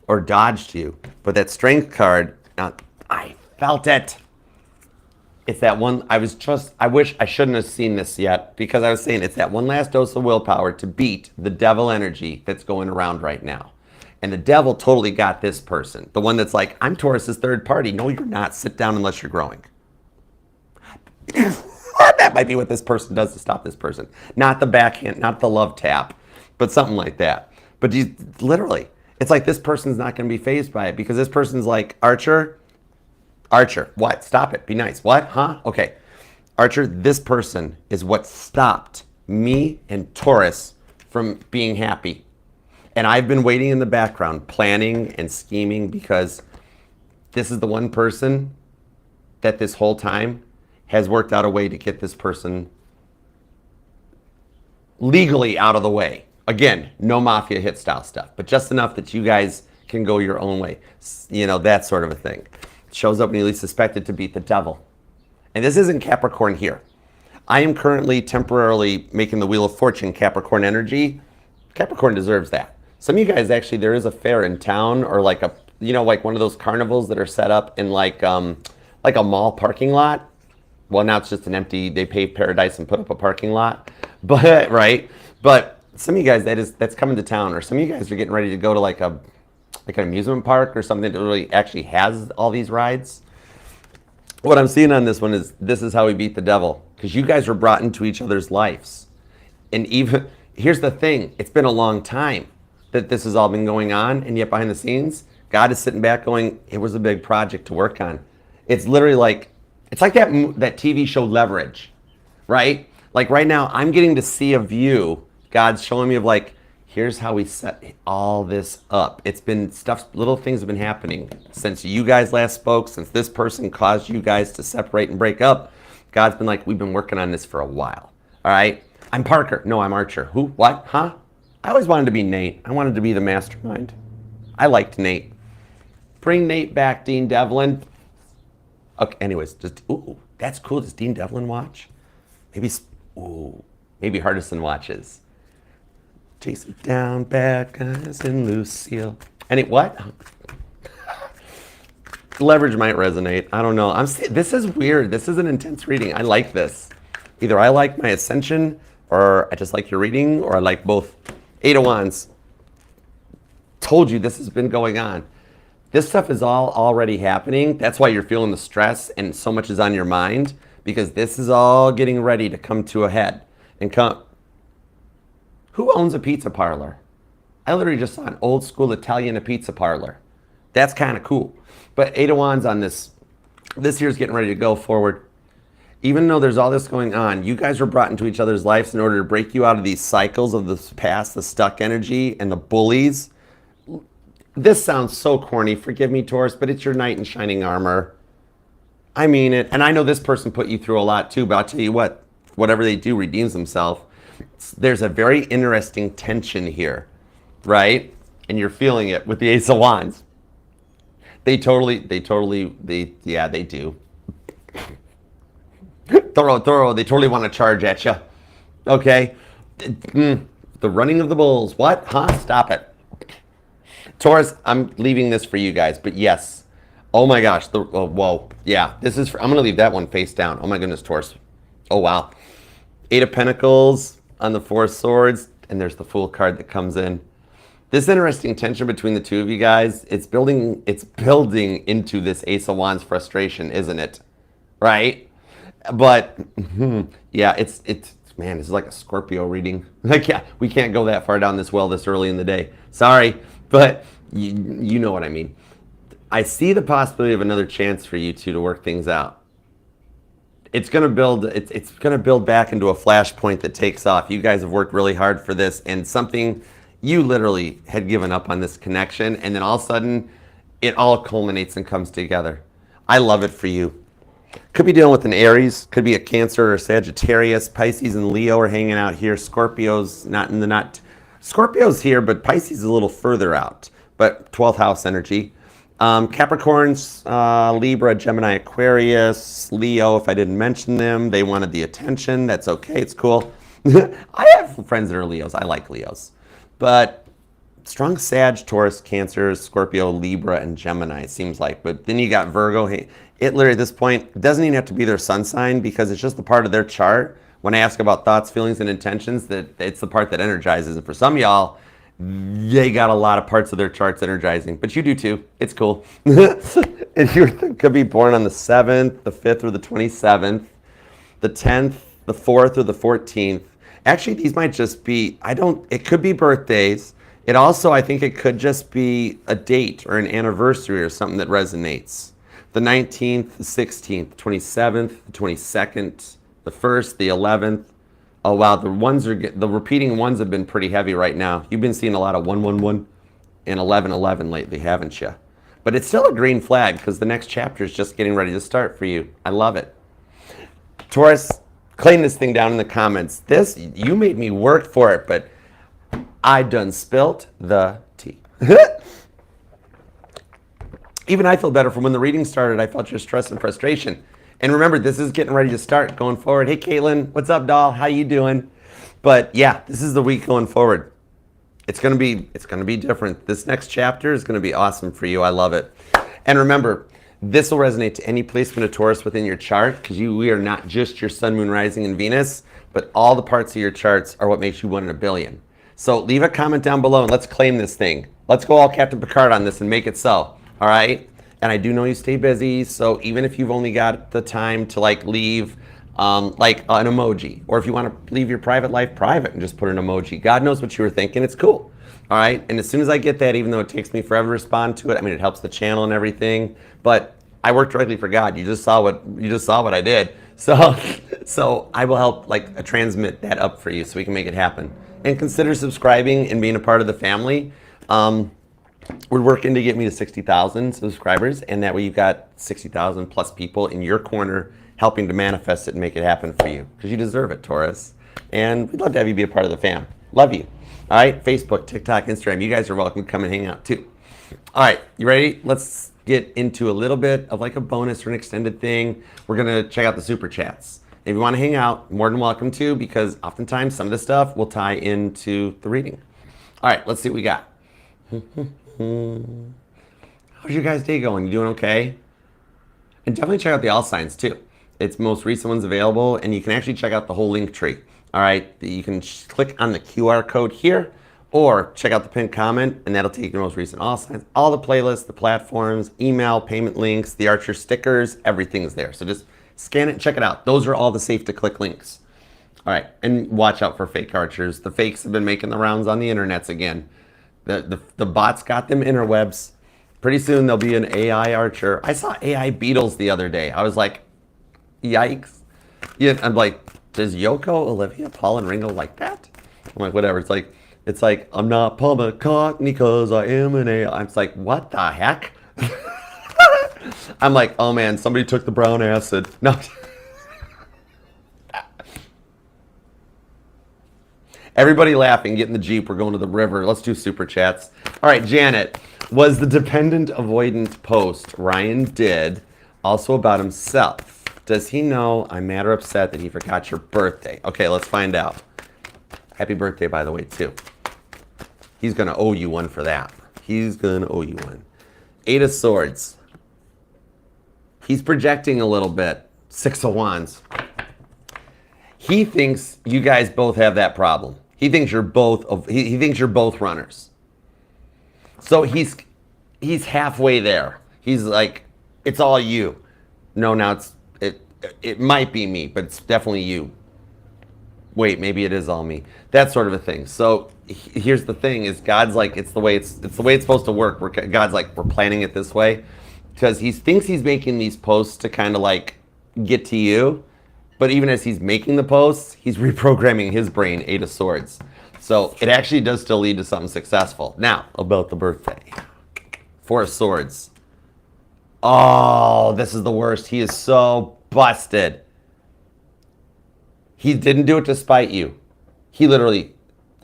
or dodged you. But that strength card, I felt it. It's that one, I wish I shouldn't have seen this yet, because I was saying it's that one last dose of willpower to beat the devil energy that's going around right now. And the devil totally got this person. The one that's like, I'm Taurus's third party. No, you're not. Sit down unless you're growing. That might be what this person does to stop this person. Not the backhand, not the love tap, but something like that. But literally, it's like this person's not going to be fazed by it, because this person's like, Archer, what? Stop it. Be nice. What? Huh? Okay. Archer, this person is what stopped me and Taurus from being happy. And I've been waiting in the background, planning and scheming, because this is the one person that this whole time has worked out a way to get this person legally out of the way. Again, no mafia hit style stuff, but just enough that you guys can go your own way. That sort of a thing. Shows up when you least suspect it to beat the devil. And this isn't Capricorn here. I am currently temporarily making the Wheel of Fortune Capricorn energy. Capricorn deserves that. Some of you guys, actually, there is a fair in town, or like one of those carnivals that are set up in like a mall parking lot. Well, now it's just an empty, they pave paradise and put up a parking lot. But, right? But some of you guys, that's coming to town, or some of you guys are getting ready to go to like an amusement park or something that really actually has all these rides. What I'm seeing on this one is, this is how we beat the devil, because you guys were brought into each other's lives. And even, here's the thing, it's been a long time that this has all been going on, and yet behind the scenes, God is sitting back going, it was a big project to work on. It's literally like, it's like that TV show Leverage, right? Like right now, I'm getting to see a view, God's showing me of like, here's how we set all this up. It's been little things have been happening since you guys last spoke, since this person caused you guys to separate and break up. God's been like, we've been working on this for a while, all right? I'm Parker. No, I'm Archer. Who? What? Huh? I always wanted to be Nate. I wanted to be the mastermind. I liked Nate. Bring Nate back, Dean Devlin. Okay, anyways, ooh, that's cool. Does Dean Devlin watch? Maybe Hardison watches. Chase it down, bad guys, and Lucille. What? Leverage might resonate. I don't know. This is weird. This is an intense reading. I like this. Either I like my ascension, or I just like your reading, or I like both. Eight of Wands. Told you this has been going on. This stuff is all already happening. That's why you're feeling the stress and so much is on your mind, because this is all getting ready to come to a head. Who owns a pizza parlor? I literally just saw an old school Italian pizza parlor. That's kind of cool. But Eight of Wands on this year's getting ready to go forward. Even though there's all this going on, you guys were brought into each other's lives in order to break you out of these cycles of the past, the stuck energy and the bullies. This sounds so corny. Forgive me, Taurus, but it's your knight in shining armor. I mean it. And I know this person put you through a lot too, but I'll tell you what, whatever they do redeems themselves. There's a very interesting tension here, right? And you're feeling it with the Ace of Wands. They do. Thorough, they totally want to charge at you. Okay? The running of the bulls. What? Huh? Stop it. Taurus, I'm leaving this for you guys, but yes. Oh my gosh. Whoa. Yeah, this is I'm going to leave that one face down. Oh my goodness, Taurus. Oh wow. Eight of Pentacles on the Four of Swords, and there's the Fool card that comes in. This interesting tension between the two of you guys, it's building into this Ace of Wands frustration, isn't it? Right? But yeah, it's man, this is like a Scorpio reading. Like, yeah, we can't go that far down this well this early in the day. Sorry, but you know what I mean. I see the possibility of another chance for you two to work things out. It's gonna build. It's gonna build back into a flashpoint that takes off. You guys have worked really hard for this, and something you literally had given up on this connection, and then all of a sudden, it all culminates and comes together. I love it for you. Could be dealing with an Aries, could be a Cancer or Sagittarius. Pisces and Leo are hanging out here. Scorpio's Scorpio's here, but Pisces is a little further out. But 12th house energy. Capricorns, Libra, Gemini, Aquarius, Leo, if I didn't mention them, they wanted the attention. That's okay, it's cool. I have friends that are Leos. I like Leos. But strong Sag, Taurus, Cancer, Scorpio, Libra, and Gemini, it seems like. But then you got Virgo. Hey, it literally at this point, it doesn't even have to be their sun sign because it's just the part of their chart. When I ask about thoughts, feelings, and intentions, that it's the part that energizes. And for some of y'all, they got a lot of parts of their charts energizing, but you do too. It's cool. If you could be born on the 7th, the 5th, or the 27th, the 10th, the 4th, or the 14th. Actually, these might just be, it could be birthdays. It also, I think it could just be a date or an anniversary or something that resonates. The 19th, the 16th, 27th, the 22nd, the 1st, the 11th. Oh wow, the repeating ones have been pretty heavy right now. You've been seeing a lot of 111 and 1111 lately, haven't you? But it's still a green flag because the next chapter is just getting ready to start for you. I love it. Taurus, claim this thing down in the comments. You made me work for it, but I done spilt the tea. Even I feel better from when the reading started. I felt your stress and frustration. And remember, this is getting ready to start going forward. Hey, Caitlin, what's up, doll? How you doing? But yeah, this is the week going forward. It's gonna be different. This next chapter is gonna be awesome for you. I love it. And remember, this will resonate to any placement of Taurus within your chart because we are not just your sun, moon, rising, and Venus, but all the parts of your charts are what makes you 1 in a billion. So leave a comment down below and let's claim this thing. Let's go all Captain Picard on this and make it so. All right? And I do know you stay busy, so even if you've only got the time to leave like an emoji, or if you want to leave your private life private and just put an emoji, God knows what you were thinking. It's cool. All right? And as soon as I get that, even though it takes me forever to respond to it, I mean, it helps the channel and everything, but I work directly for God. You just saw what I did. So I will help transmit that up for you so we can make it happen. And consider subscribing and being a part of the family. We're working to get me to 60,000 subscribers, and that way you've got 60,000 plus people in your corner helping to manifest it and make it happen for you, because you deserve it, Taurus. And we'd love to have you be a part of the fam. Love you. All right, Facebook, TikTok, Instagram. You guys are welcome to come and hang out too. All right, you ready? Let's get into a little bit of a bonus or an extended thing. We're gonna check out the super chats. If you want to hang out, more than welcome to, because oftentimes some of this stuff will tie into the reading. All right, let's see what we got. How's your guys' day going? You doing okay? And definitely check out the all signs too. It's most recent ones available, and you can actually check out the whole link tree. All right, you can click on the QR code here, or check out the pinned comment, and that'll take you to most recent all signs, all the playlists, the platforms, email, payment links, the Archer stickers, everything's there. So just scan it and check it out. Those are all the safe to click links. All right, and watch out for fake archers. The fakes have been making the rounds on the internets again. The bots got them interwebs. Pretty soon there'll be an AI archer. I saw AI beetles the other day. I was like, yikes. Yeah, I'm like, does Yoko, Olivia, Paul, and Ringo like that? I'm like, whatever. It's like I'm not Paul McCartney because I am an AI. I'm like, what the heck? I'm like, oh man, somebody took the brown acid. No. Everybody laughing, get in the Jeep, we're going to the river. Let's do super chats. All right, Janet, was the dependent avoidant post Ryan did also about himself? Does he know I'm mad or upset that he forgot your birthday? Okay, let's find out. Happy birthday, by the way, too. He's going to owe you one for that. He's gonna owe you one. 8 of Swords. He's projecting a little bit. 6 of Wands. He thinks you guys both have that problem. He thinks you're both he thinks you're both runners. So he's halfway there. He's like, it's all you. No, now it might be me, but it's definitely you. Wait, maybe it is all me. That sort of a thing. So here's the thing: is God's like, it's the way it's supposed to work. God's like, we're planning it this way, because he thinks he's making these posts to kind of like get to you, but even as he's making the posts, he's reprogramming his brain. 8 of Swords. So it actually does still lead to something successful. Now about the birthday. 4 of Swords. Oh, this is the worst. He is so busted. He didn't do it to spite you. He literally,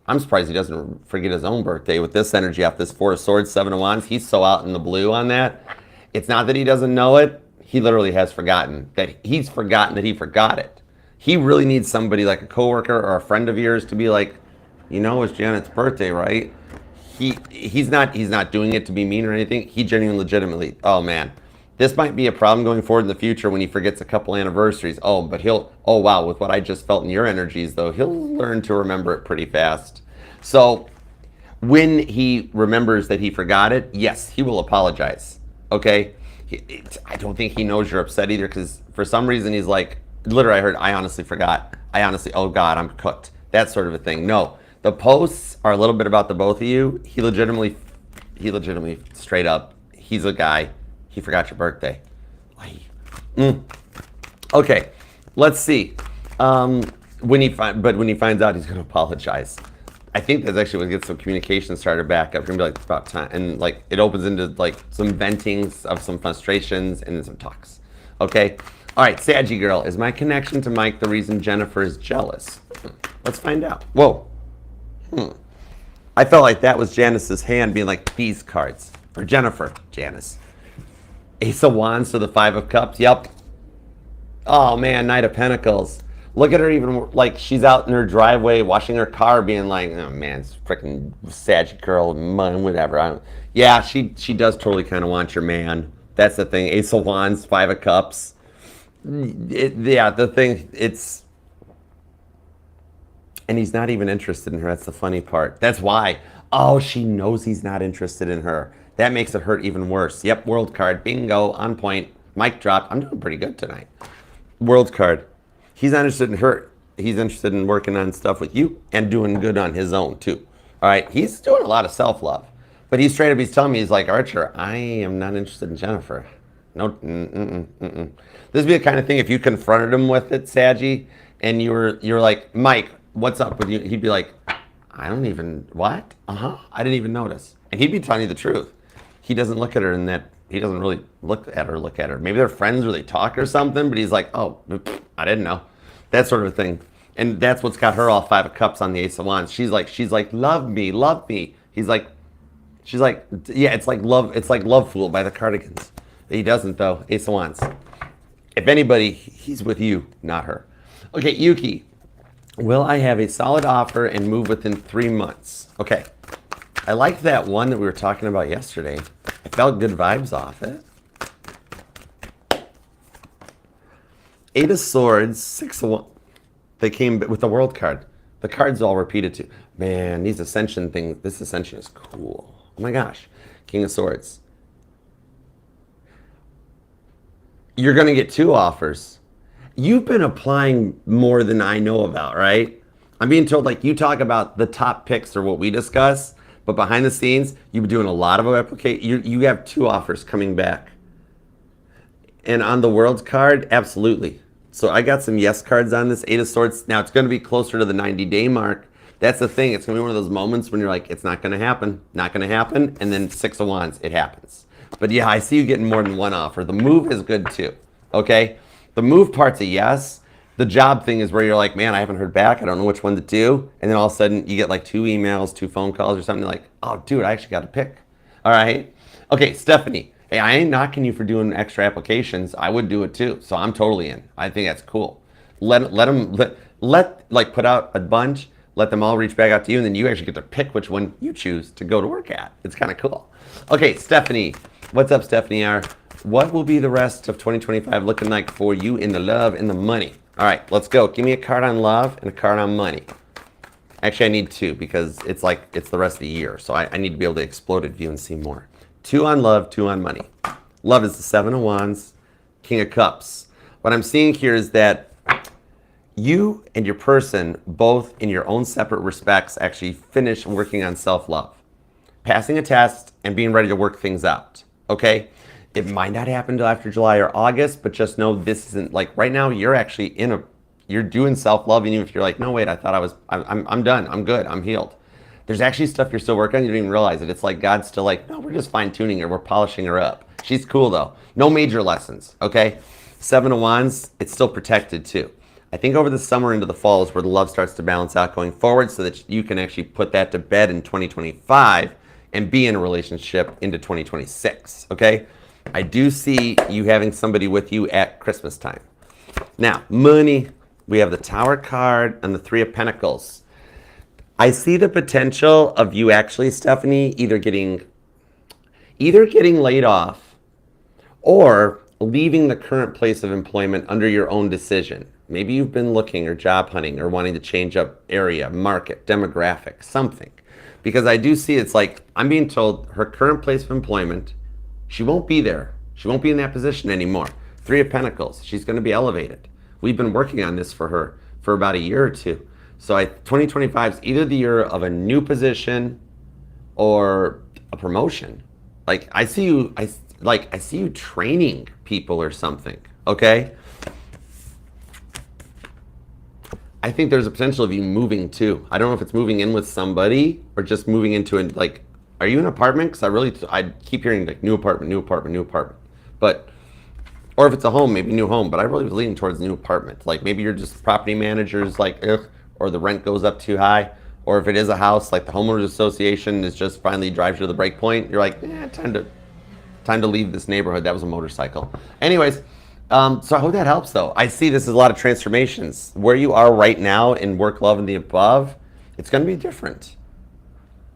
I'm surprised he doesn't forget his own birthday with this energy off this 4 of Swords, 7 of Wands. He's so out in the blue on that. It's not that he doesn't know it. He literally has forgotten that he forgot it. He really needs somebody like a coworker or a friend of yours to be like, you know, it's Janet's birthday, right? He's not doing it to be mean or anything. He genuinely, legitimately, oh man, this might be a problem going forward in the future when he forgets a couple anniversaries. Oh, but oh wow, with what I just felt in your energies though, he'll learn to remember it pretty fast. So when he remembers that he forgot it, yes, he will apologize. Okay? I don't think he knows you're upset either, because for some reason he's like, literally I heard, I honestly forgot. Oh God, I'm cooked. That sort of a thing. No, the posts are a little bit about the both of you. He legitimately straight up, he's a guy. He forgot your birthday. Okay, let's see. When he finds out, he's going to apologize. I think that's actually what gets some communication started back up. It's going to be like, it's about time. And like, it opens into like some ventings of some frustrations and then some talks. Okay? All right, Saggy girl, is my connection to Mike the reason Jennifer is jealous? Let's find out. Whoa. I felt like that was Janice's hand being like, these cards. For Jennifer, Janice. Ace of Wands to the 5 of Cups. Yep. Oh man, Knight of Pentacles. Look at her, even like she's out in her driveway washing her car, being like, oh man, it's freaking Sag girl, whatever. Yeah, she does totally kind of want your man. That's the thing. Ace of Wands, 5 of Cups. The thing, and he's not even interested in her. That's the funny part. That's why. Oh, she knows he's not interested in her. That makes it hurt even worse. Yep, World card. Bingo. On point. Mic drop. I'm doing pretty good tonight. World card. He's not interested in her. He's interested in working on stuff with you and doing good on his own too. All right. He's doing a lot of self-love. But he's straight up, he's telling me, he's like, Archer, I am not interested in Jennifer. No. This would be the kind of thing if you confronted him with it, Saggy, and you're like, Mike, what's up with you? He'd be like, I don't even, what? I didn't even notice. And he'd be telling you the truth. He doesn't look at her in that, he doesn't really look at her. Maybe they're friends or they talk or something, but he's like, oh, I didn't know. That sort of thing. And that's what's got her all 5 of Cups on the Ace of Wands. She's like, love me. She's like, yeah, it's like Love Fool by the Cardigans. He doesn't though. Ace of Wands. If anybody, he's with you, not her. Okay, Yuki. Will I have a solid offer and move within 3 months? Okay. I like that one that we were talking about yesterday. I felt good vibes off it. 8 of Swords, 6 of Wands. They came with the World card. The cards all repeated too. Man, these Ascension things, this Ascension is cool. Oh my gosh. King of Swords. You're going to get 2 offers. You've been applying more than I know about, right? I'm being told, like, you talk about the top picks or what we discuss, but behind the scenes, you've been doing a lot of application. You have 2 offers coming back. And on the World card, absolutely. So I got some yes cards on this 8 of Swords. Now, it's going to be closer to the 90-day mark. That's the thing. It's going to be one of those moments when you're like, it's not going to happen. Not going to happen. And then 6 of Wands, it happens. But yeah, I see you getting more than 1 offer. The move is good too. Okay? The move part's a yes. The job thing is where you're like, man, I haven't heard back. I don't know which one to do. And then all of a sudden you get like 2 emails, 2 phone calls or something. You're like, oh, dude, I actually got to pick. All right? Okay, Stephanie. Hey, I ain't knocking you for doing extra applications. I would do it too. So I'm totally in. I think that's cool. Let them put out a bunch. let them all reach back out to you, and then you actually get to pick which one you choose to go to work at. It's kind of cool. Okay, Stephanie. What's up, Stephanie R? What will be the rest of 2025 looking like for you in the love and the money? All right, let's go. Give me a card on love and a card on money. Actually, I need two because it's the rest of the year. So I need to be able to explode it view and see more. 2 on love, 2 on money. Love is the 7 of Wands, King of Cups. What I'm seeing here is that you and your person, both in your own separate respects, actually finish working on self-love. Passing a test and being ready to work things out, okay? It might not happen until after July or August, but just know this isn't, like, right now you're actually you're doing self-love, even if you're like, no, wait, I thought I'm done, I'm good, I'm healed. There's actually stuff you're still working on, you don't even realize it. It's like God's still like, no, we're just fine-tuning her, we're polishing her up. She's cool though. No major lessons, okay? 7 of Wands, it's still protected too. I think over the summer into the fall is where the love starts to balance out going forward so that you can actually put that to bed in 2025 and be in a relationship into 2026, okay? I do see you having somebody with you at Christmas time. Now, money, we have the Tower card and the 3 of Pentacles. I see the potential of you actually, Stephanie, either getting laid off or leaving the current place of employment under your own decision. Maybe you've been looking or job hunting or wanting to change up area, market, demographic, something. Because I do see it's like, I'm being told her current place of employment, she won't be there. She won't be in that position anymore. 3 of Pentacles, she's going to be elevated. We've been working on this for her for about a year or two. So 2025 is either the year of a new position or a promotion. Like I see you training people or something, okay? I think there's a potential of you moving too. I don't know if it's moving in with somebody or just moving into an, like, are you in an apartment? Because I keep hearing like new apartment, new apartment, new apartment. But, or if it's a home, maybe new home, but I really was leaning towards new apartment. Like maybe you're just property managers like, ugh, or the rent goes up too high. Or if it is a house, like the homeowners association is just finally drives you to the break point. You're like, time to leave this neighborhood. That was a motorcycle. Anyways, so I hope that helps though. I see this is a lot of transformations. Where you are right now in work, love, and the above, it's going to be different.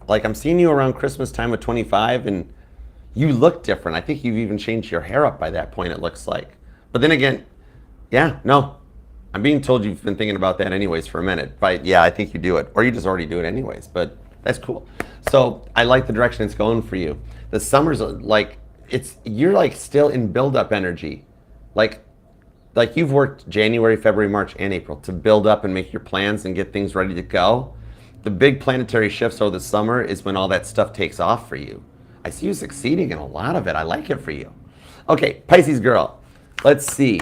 Like I'm seeing you around Christmas time with 25 and you look different. I think you've even changed your hair up by that point, it looks like. But then again, yeah, no. I'm being told you've been thinking about that anyways for a minute. But yeah, I think you do it. Or you just already do it anyways, but that's cool. So I like the direction it's going for you. The summer's like, you're like still in build-up energy. Like you've worked January, February, March, and April to build up and make your plans and get things ready to go. The big planetary shifts over the summer is when all that stuff takes off for you. I see you succeeding in a lot of it. I like it for you. Okay, Pisces girl. Let's see.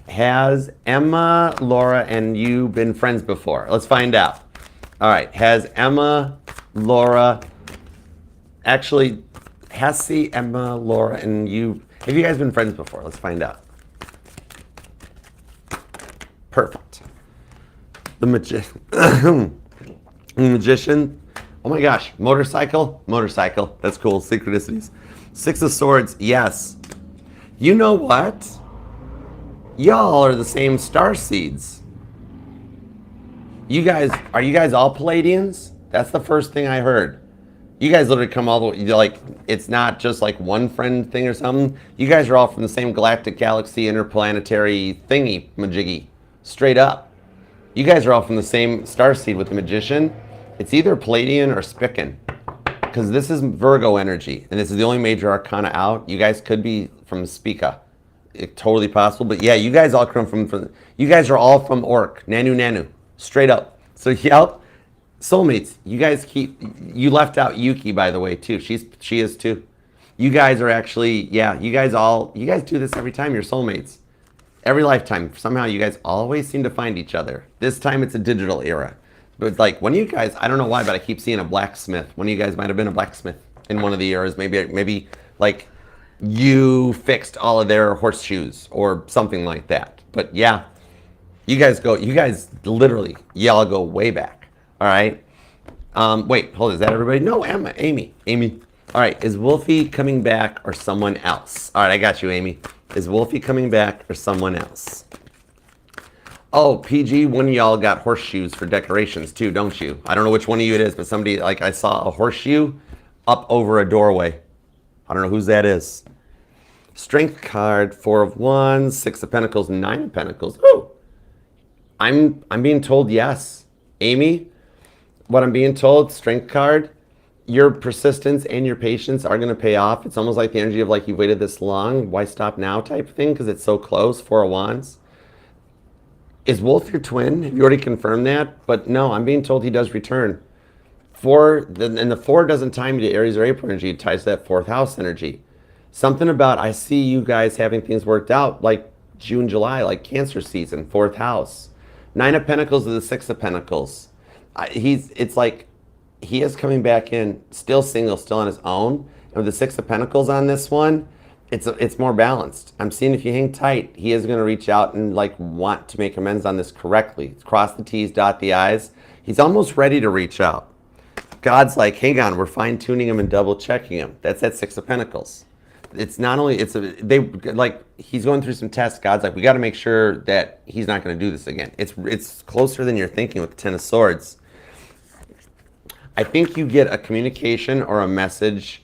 Has Emma, Laura, and you been friends before? Let's find out. All right. Has Emma, Laura, actually, Emma, Laura, and you, have you guys been friends before? Let's find out. Perfect. The magician. Oh my gosh. Motorcycle. That's cool. Synchronicities. 6 of Swords. Yes. You know what? Y'all are the same star seeds. Are you guys all Palladians? That's the first thing I heard. You guys literally come all the way, like, it's not just like one friend thing or something. You guys are all from the same galactic galaxy, interplanetary thingy majiggy. Straight up. You guys are all from the same star seed with the magician. It's either Palladian or Spican. Because this is Virgo energy, and this is the only major arcana out. You guys could be from Spica. It's totally possible, but yeah, you guys all come from you guys are all from Orc, Nanu, straight up. So yeah, soulmates. You guys you left out Yuki, by the way, too. She is too. You guys are actually, yeah, you guys do this every time. You're soulmates, every lifetime. Somehow you guys always seem to find each other. This time it's a digital era, but like one of you guys, I don't know why, but I keep seeing a blacksmith. One of you guys might have been a blacksmith in one of the eras. Maybe like. You fixed all of their horseshoes or something like that. But yeah, you guys literally, y'all go way back. All right. Wait, hold on. Is that everybody? No, Amy. All right. Is Wolfie coming back or someone else? All right. I got you, Amy. Is Wolfie coming back or someone else? Oh, PG, one of y'all got horseshoes for decorations too, don't you? I don't know which one of you it is, but somebody, like I saw a horseshoe up over a doorway. I don't know whose that is. Strength card, 4 of Wands, 6 of Pentacles, 9 of Pentacles. Ooh. I'm being told yes. Amy, what I'm being told, strength card, your persistence and your patience are going to pay off. It's almost like the energy of like you waited this long, why stop now type thing because it's so close, 4 of Wands. Is Wolf your twin? Have you already confirmed that? But no, I'm being told he does return. 4, and the 4 doesn't tie me to Aries or April energy. It ties to that 4th house energy. Something about, I see you guys having things worked out like June, July, like Cancer season, 4th house. 9 of Pentacles is the 6 of Pentacles. It's like he is coming back in, still single, still on his own. And with the 6 of Pentacles on this one, it's more balanced. I'm seeing if you hang tight, he is going to reach out and like want to make amends on this correctly. Cross the T's, dot the I's. He's almost ready to reach out. God's like, hang on, we're fine tuning him and double checking him. That's that 6 of Pentacles. It's not only he's going through some tests. God's like, we got to make sure that he's not going to do this again. It's closer than you're thinking with the 10 of Swords. I think you get a communication or a message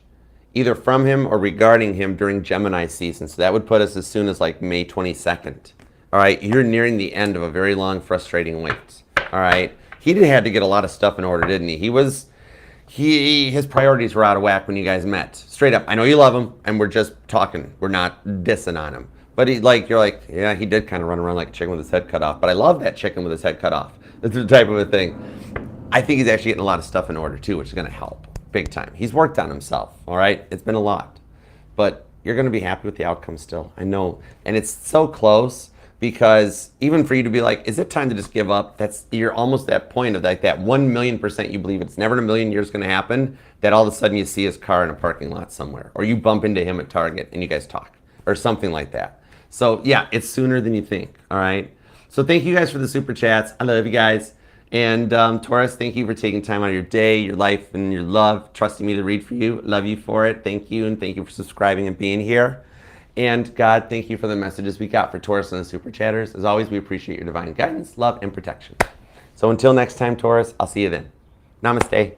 either from him or regarding him during Gemini season. So that would put us as soon as like May 22nd. All right, you're nearing the end of a very long, frustrating wait. All right, he had to get a lot of stuff in order, didn't he? His priorities were out of whack when you guys met. Straight up, I know you love him, and we're just talking. We're not dissing on him. But you're like, yeah, he did kind of run around like a chicken with his head cut off. But I love that chicken with his head cut off. That's the type of a thing. I think he's actually getting a lot of stuff in order too, which is going to help big time. He's worked on himself. All right, it's been a lot, but you're going to be happy with the outcome still. I know, and it's so close. Because even for you to be like, is it time to just give up? You're almost at that point of like that 1,000,000% you believe it's never in a million years going to happen, that all of a sudden you see his car in a parking lot somewhere. Or you bump into him at Target and you guys talk. Or something like that. So yeah, it's sooner than you think. All right. So thank you guys for the super chats. I love you guys. And Taurus, thank you for taking time out of your day, your life, and your love, trusting me to read for you. Love you for it. Thank you. And thank you for subscribing and being here. And God, thank you for the messages we got for Taurus and the Super Chatters. As always, we appreciate your divine guidance, love, and protection. So until next time, Taurus, I'll see you then. Namaste.